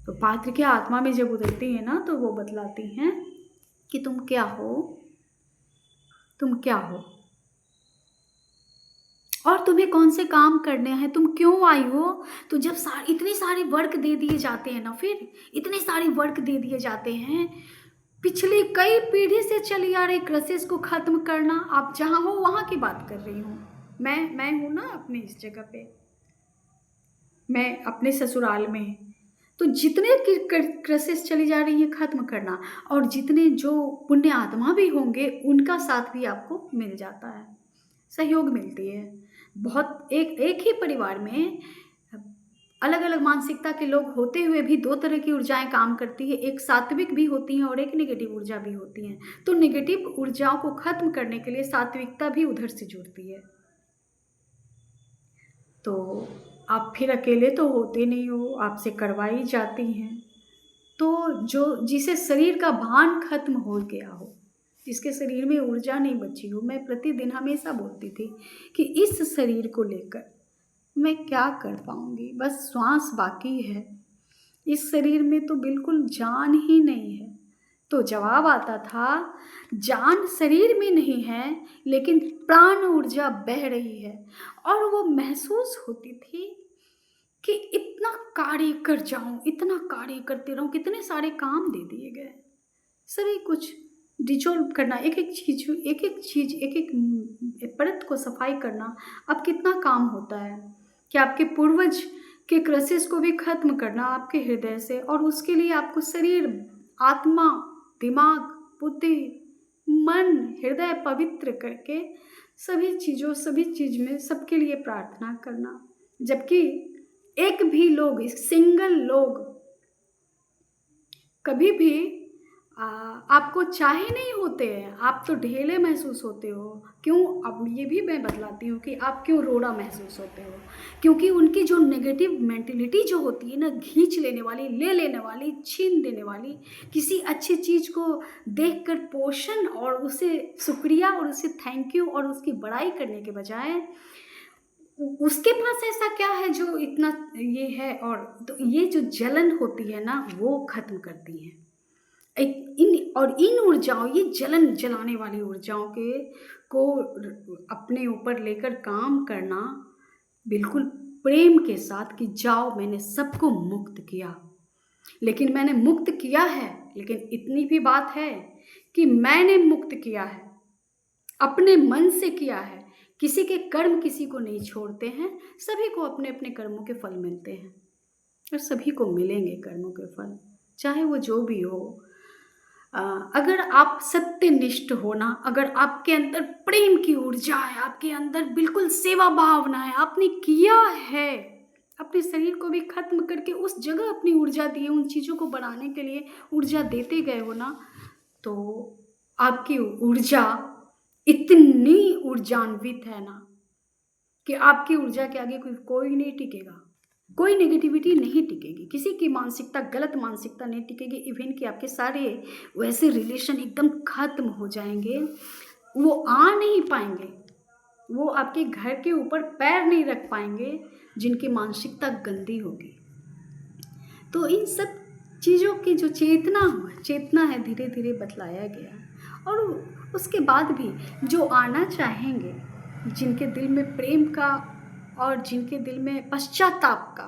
तो पात्र के आत्मा में जब उतरती है ना, तो वो बतलाती हैं कि तुम क्या हो, तुम क्या हो, और तुम्हें कौन से काम करने हैं, तुम क्यों आई हो। तो जब इतने सारे वर्क दे दिए जाते हैं ना, फिर इतने सारे वर्क दे दिए जाते हैं, पिछली कई पीढ़ी से चली आ रही क्राइसिस को ख़त्म करना। आप जहाँ हो वहाँ की बात कर रही हूँ, मैं हूँ ना अपनी इस जगह पे। मैं अपने ससुराल में, तो जितने क्रेसेस चली जा रही है ख़त्म करना, और जितने जो पुण्य आत्मा भी होंगे उनका साथ भी आपको मिल जाता है, सहयोग मिलती है। बहुत एक एक ही परिवार में अलग अलग मानसिकता के लोग होते हुए भी दो तरह की ऊर्जाएं काम करती है, एक सात्विक भी होती हैं और एक नेगेटिव ऊर्जा भी होती हैं। तो नेगेटिव ऊर्जाओं को ख़त्म करने के लिए सात्विकता भी उधर से जुड़ती है। तो आप फिर अकेले तो होते नहीं हो, आपसे करवाई जाती हैं। तो जो जिसे शरीर का भान खत्म हो गया हो, जिसके शरीर में ऊर्जा नहीं बची हो, मैं प्रतिदिन हमेशा बोलती थी कि इस शरीर को लेकर मैं क्या कर पाऊंगी, बस श्वास बाकी है, इस शरीर में तो बिल्कुल जान ही नहीं है। तो जवाब आता था, जान शरीर में नहीं है लेकिन प्राण ऊर्जा बह रही है। और वो महसूस होती थी कि इतना कार्य कर जाऊं, इतना कार्य करते रहूं, कितने सारे काम दे दिए गए, सभी कुछ डिजोल्व करना, एक एक चीज एक एक परत को सफाई करना, अब कितना काम होता है कि आपके पूर्वज के क्रसेस को भी खत्म करना आपके हृदय से, और उसके लिए आपको शरीर, आत्मा, दिमाग, बुद्धि, मन, हृदय पवित्र करके सभी चीज़ में सबके लिए प्रार्थना करना। जबकि एक भी लोग, सिंगल लोग कभी भी आपको चाहे नहीं होते हैं, आप तो ढेले महसूस होते हो। क्यों? अब ये भी मैं बतलाती हूँ कि आप क्यों रोड़ा महसूस होते हो। क्योंकि उनकी जो नेगेटिव मेंटेलिटी जो होती है ना, खींच लेने वाली, ले लेने वाली, छीन देने वाली, किसी अच्छी चीज़ को देखकर पोषण और उसे शुक्रिया और उसे थैंक यू और उसकी बड़ाई करने के बजाय उसके पास ऐसा क्या है जो इतना ये है, और तो ये जो जलन होती है ना वो खत्म करती है। इन ऊर्जाओं, ये जलन जलाने वाली ऊर्जाओं के को अपने ऊपर लेकर काम करना बिल्कुल प्रेम के साथ कि जाओ मैंने सबको मुक्त किया। लेकिन मैंने मुक्त किया है, लेकिन इतनी भी बात है कि मैंने मुक्त किया है, अपने मन से किया है। किसी के कर्म किसी को नहीं छोड़ते हैं, सभी को अपने अपने कर्मों के फल मिलते हैं और सभी को मिलेंगे कर्मों के फल, चाहे वो जो भी हो। अगर आप सत्यनिष्ठ हो ना, अगर आपके अंदर प्रेम की ऊर्जा है, आपके अंदर बिल्कुल सेवा भावना है, आपने किया है, अपने शरीर को भी खत्म करके उस जगह अपनी ऊर्जा दी है, उन चीज़ों को बढ़ाने के लिए ऊर्जा देते गए हो ना, तो आपकी ऊर्जा इतनी ऊर्जान्वित है ना कि आपकी ऊर्जा के आगे कोई नहीं टिकेगा, कोई नेगेटिविटी नहीं टिकेगी, किसी की मानसिकता, गलत मानसिकता नहीं टिकेगी। इवन कि आपके सारे वैसे रिलेशन एकदम खत्म हो जाएंगे, वो आ नहीं पाएंगे, वो आपके घर के ऊपर पैर नहीं रख पाएंगे जिनकी मानसिकता गंदी होगी। तो इन सब चीज़ों की जो चेतना है धीरे धीरे बतलाया गया। और उसके बाद भी जो आना चाहेंगे, जिनके दिल में प्रेम का और जिनके दिल में पश्चाताप का,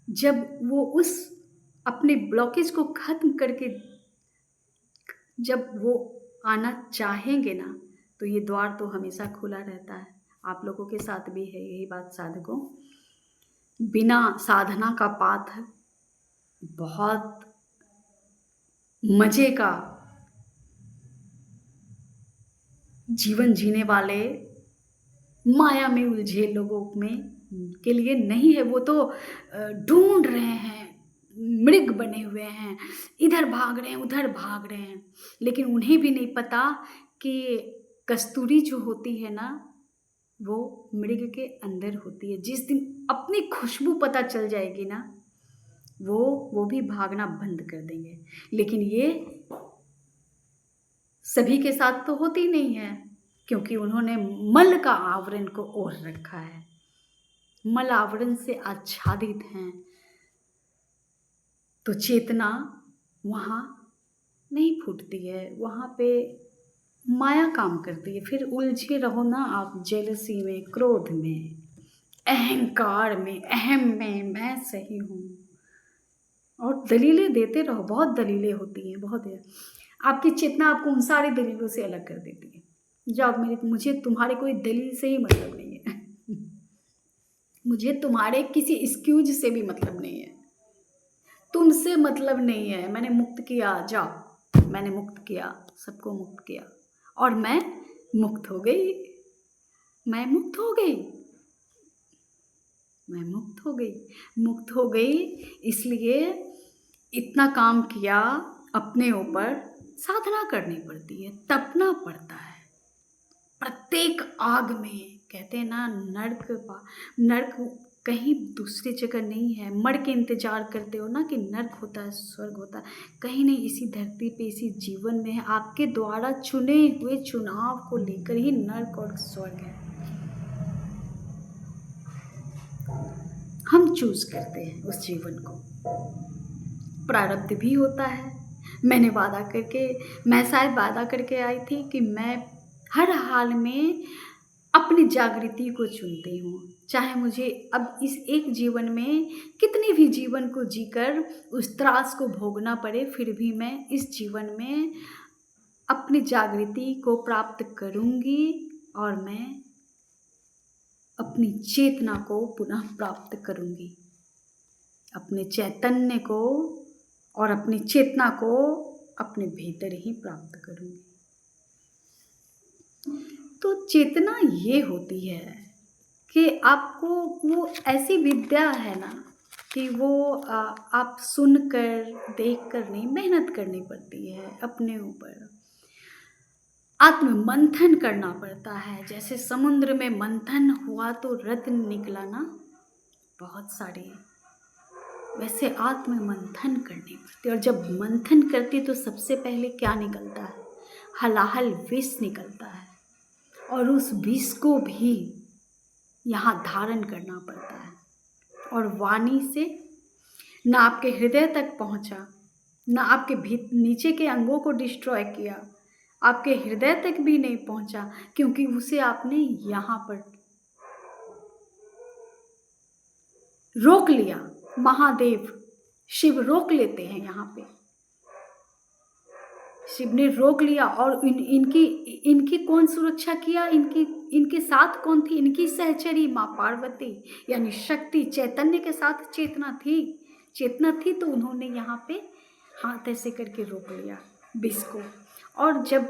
जब वो उस अपने ब्लॉकेज को खत्म करके जब वो आना चाहेंगे ना, तो ये द्वार तो हमेशा खुला रहता है। आप लोगों के साथ भी है यही बात साधकों। बिना साधना का पाथ बहुत मज़े का जीवन जीने वाले माया में उलझे लोगों में के लिए नहीं है। वो तो ढूंढ रहे हैं, मृग बने हुए हैं, इधर भाग रहे हैं, उधर भाग रहे हैं, लेकिन उन्हें भी नहीं पता कि कस्तूरी जो होती है ना, वो मृग के अंदर होती है। जिस दिन अपनी खुशबू पता चल जाएगी ना, वो भी भागना बंद कर देंगे। लेकिन ये सभी के साथ तो होती नहीं है, क्योंकि उन्होंने मल का आवरण को ओढ़ रखा है, मल आवरण से आच्छादित हैं। तो चेतना वहाँ नहीं फूटती है, वहाँ पे माया काम करती है। फिर उलझे रहो ना आप जेलसी में, क्रोध में, अहंकार में, अहम में, मैं सही हूँ, और दलीलें देते रहो। बहुत दलीलें होती हैं, बहुत है। आपकी चेतना आपको उन सारी दलीलों से अलग कर देती है। जाओ, मुझे तुम्हारे कोई दलील से ही मतलब नहीं है। मुझे तुम्हारे किसी एक्सक्यूज से भी मतलब नहीं है, तुमसे मतलब नहीं है। मैंने मुक्त किया, जाओ, मैंने मुक्त किया, सबको मुक्त किया और मैं मुक्त हो गई। मैं मुक्त हो गई, मैं मुक्त हो गई, मुक्त हो गई। इसलिए इतना काम किया, अपने ऊपर साधना करनी पड़ती है, तपना पड़ता है। प्रत्येक आग में कहते हैं ना, नर्क कहीं दूसरी जगह नहीं है। मर के इंतजार करते हो ना कि नर्क होता है, स्वर्ग होता है, कहीं नहीं, इसी धरती पे, इसी जीवन में है। आपके द्वारा चुने हुए चुनाव को लेकर ही नर्क और स्वर्ग है। हम चूज करते हैं उस जीवन को। प्रारब्ध भी होता है। मैं शायद वादा करके आई थी कि मैं हर हाल में अपनी जागृति को चुनती हूँ। चाहे मुझे अब इस एक जीवन में कितने भी जीवन को जीकर उस त्रास को भोगना पड़े, फिर भी मैं इस जीवन में अपनी जागृति को प्राप्त करूँगी और मैं अपनी चेतना को पुनः प्राप्त करूँगी। अपने चैतन्य को और अपनी चेतना को अपने भीतर ही प्राप्त करूँगी। तो चेतना ये होती है कि आपको वो ऐसी विद्या है ना कि वो आप सुनकर, देखकर नहीं, मेहनत करनी पड़ती है अपने ऊपर। आत्म मंथन करना पड़ता है। जैसे समुद्र में मंथन हुआ तो रत्न निकला ना, बहुत सारे, वैसे आत्म मंथन करनी पड़ती है। और जब मंथन करती तो सबसे पहले क्या निकलता है? हलाहल विष निकलता है, और उस विष को भी यहाँ धारण करना पड़ता है। और वाणी से ना आपके हृदय तक पहुँचा, ना आपके नीचे के अंगों को डिस्ट्रॉय किया, आपके हृदय तक भी नहीं पहुँचा, क्योंकि उसे आपने यहाँ पर रोक लिया। महादेव शिव रोक लेते हैं यहाँ पे। शिव ने रोक लिया। और इनकी कौन सुरक्षा किया? इनके साथ कौन थी? इनकी सहचरी माँ पार्वती, यानी शक्ति, चैतन्य के साथ चेतना थी तो उन्होंने यहाँ पे हाथ ऐसे करके रोक लिया विष को। और जब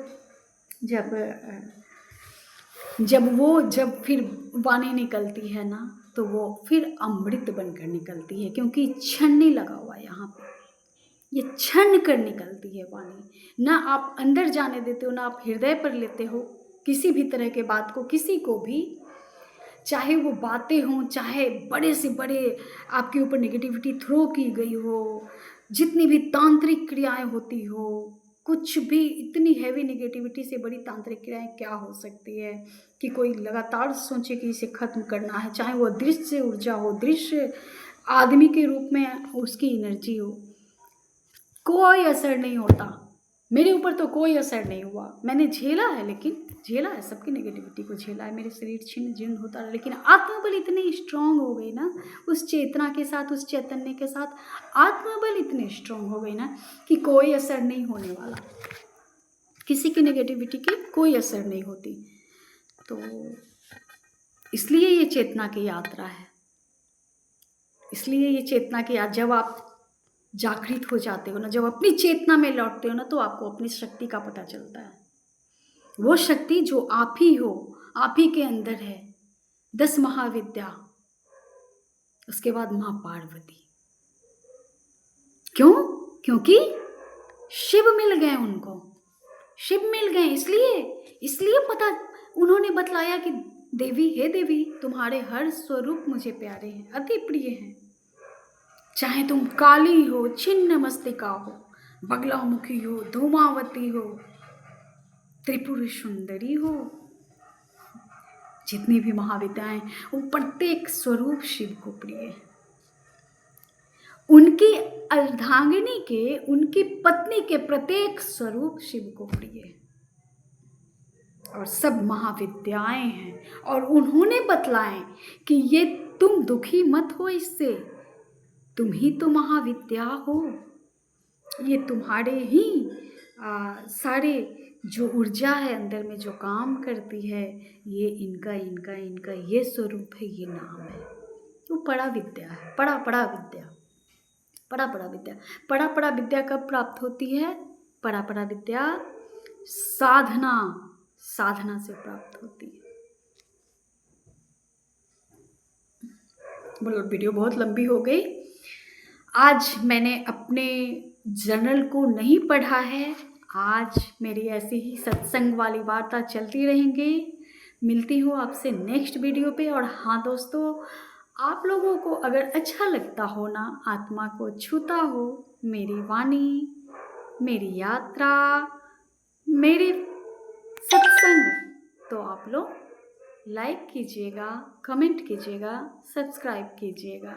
फिर वाणी निकलती है ना, तो वो फिर अमृत बनकर निकलती है, क्योंकि छन्नी लगा हुआ है यहाँ पे। ये छन कर निकलती है वाणी। ना आप अंदर जाने देते हो, ना आप हृदय पर लेते हो किसी भी तरह के बात को, किसी को भी, चाहे वो बातें हों, चाहे बड़े से बड़े आपके ऊपर नेगेटिविटी थ्रो की गई हो, जितनी भी तांत्रिक क्रियाएं होती हो, कुछ भी, इतनी हैवी नेगेटिविटी से बड़ी तांत्रिक क्रियाएं क्या हो सकती है कि कोई लगातार सोचे कि इसे ख़त्म करना है। चाहे वो दृश्य ऊर्जा हो, दृश्य आदमी के रूप में उसकी एनर्जी हो, कोई असर नहीं होता। मेरे ऊपर तो कोई असर नहीं हुआ। मैंने झेला है, लेकिन झेला है, सबकी नेगेटिविटी को झेला है। मेरे शरीर छिन्न जिन्न होता है, लेकिन आत्मबल इतनी स्ट्रांग हो गई ना, उस चेतना के साथ, उस चैतन्य के साथ आत्मबल इतने स्ट्रांग हो गई ना कि कोई असर नहीं होने वाला, किसी की नेगेटिविटी की कोई असर नहीं होती। तो इसलिए ये चेतना की यात्रा है। इसलिए ये चेतना की यात्रा, जब आप जागृत हो जाते हो ना, जब अपनी चेतना में लौटते हो ना, तो आपको अपनी शक्ति का पता चलता है। वो शक्ति जो आप ही हो, आप ही के अंदर है। 10 महाविद्या, उसके बाद माँ पार्वती। क्यों? क्योंकि शिव मिल गए उनको, शिव मिल गए। इसलिए पता, उन्होंने बतलाया कि देवी, हे देवी, तुम्हारे हर स्वरूप मुझे प्यारे हैं, अति प्रिय हैं। चाहे तुम काली हो, छिन्न मस्तिका हो, बगलामुखी हो, धूमावती हो, त्रिपुर सुंदरी हो, जितनी भी महाविद्याएं, वो प्रत्येक स्वरूप शिव को प्रिय है। उनकी अर्धांगिनी के, उनकी पत्नी के प्रत्येक स्वरूप शिव को प्रिय है। और सब महाविद्याएं हैं, और उन्होंने बतलाएं कि ये तुम दुखी मत हो इससे, तुम ही तो महाविद्या हो। ये तुम्हारे ही सारे जो ऊर्जा है अंदर में, जो काम करती है, ये इनका ये स्वरूप है, ये नाम है। वो पड़ा विद्या है, पड़ा पड़ा विद्या, पड़ा पड़ा विद्या। पड़ा पड़ा विद्या कब प्राप्त होती है? पड़ा पड़ा विद्या साधना, साधना से प्राप्त होती है। बोलो, वीडियो बहुत लंबी हो गई। आज मैंने अपने जर्नल को नहीं पढ़ा है। आज मेरी ऐसी ही सत्संग वाली वार्ता चलती रहेंगी। मिलती हूँ आपसे नेक्स्ट वीडियो पे। और हाँ दोस्तों, आप लोगों को अगर अच्छा लगता हो ना, आत्मा को छूता हो मेरी वाणी, मेरी यात्रा, मेरे सत्संग, तो आप लोग लाइक कीजिएगा, कमेंट कीजिएगा, सब्सक्राइब कीजिएगा,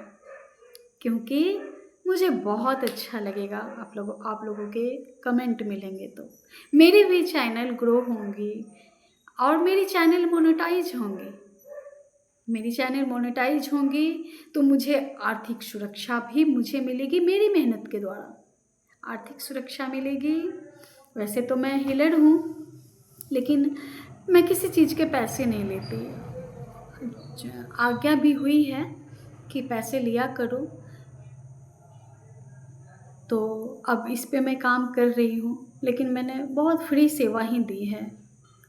क्योंकि मुझे बहुत अच्छा लगेगा आप लोगों के कमेंट मिलेंगे तो मेरी भी चैनल ग्रो होंगी और मेरी चैनल मोनेटाइज होंगी। मेरी चैनल मोनेटाइज होंगी तो मुझे आर्थिक सुरक्षा भी मुझे मिलेगी, मेरी मेहनत के द्वारा आर्थिक सुरक्षा मिलेगी। वैसे तो मैं हीलर हूँ, लेकिन मैं किसी चीज़ के पैसे नहीं लेती। आज्ञा भी हुई है कि पैसे लिया करो, तो अब इस पे मैं काम कर रही हूँ। लेकिन मैंने बहुत फ्री सेवा ही दी है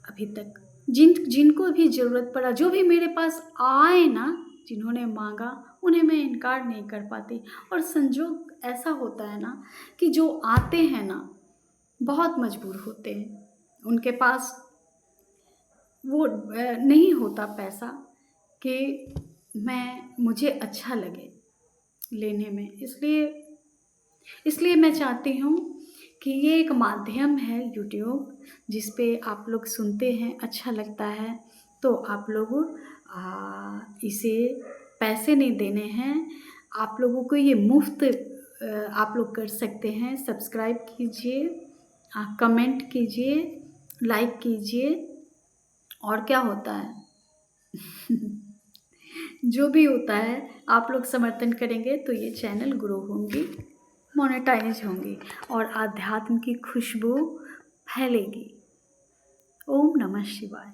अभी तक। जिनको भी ज़रूरत पड़ा, जो भी मेरे पास आए ना, जिन्होंने मांगा, उन्हें मैं इनकार नहीं कर पाती। और संजोग ऐसा होता है ना कि जो आते हैं ना बहुत मजबूर होते हैं, उनके पास वो नहीं होता पैसा कि मुझे अच्छा लगे लेने में। इसलिए मैं चाहती हूँ कि ये एक माध्यम है यूट्यूब, जिस पे आप लोग सुनते हैं, अच्छा लगता है तो आप लोग इसे पैसे नहीं देने हैं, आप लोगों को ये मुफ्त आप लोग कर सकते हैं। सब्सक्राइब कीजिए, कमेंट कीजिए, लाइक कीजिए, और क्या होता है जो भी होता है आप लोग समर्थन करेंगे तो ये चैनल ग्रो होंगी, मोनेटाइज होंगी और आध्यात्म की खुशबू फैलेगी। ओम नमः शिवाय।